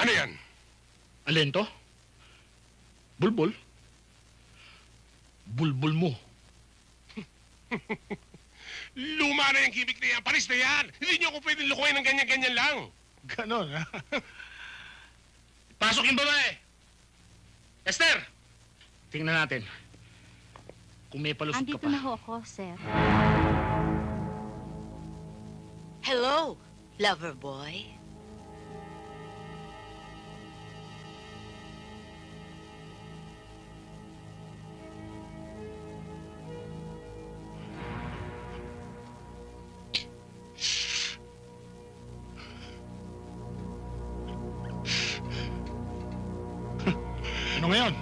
Ano yan? Alin to? Bulbul? Bulbul mo. Luma na yung gimmick na yan. Paris na yan. Hindi niyo ako pwedeng lukuhin ng ganyan-ganyan lang. Ganon, ha? Pasok yung babae! Esther! Tingnan natin. Kung may palusot ka Andito pa. na ho ako, sir. Hello, lover boy. Ano ngayon?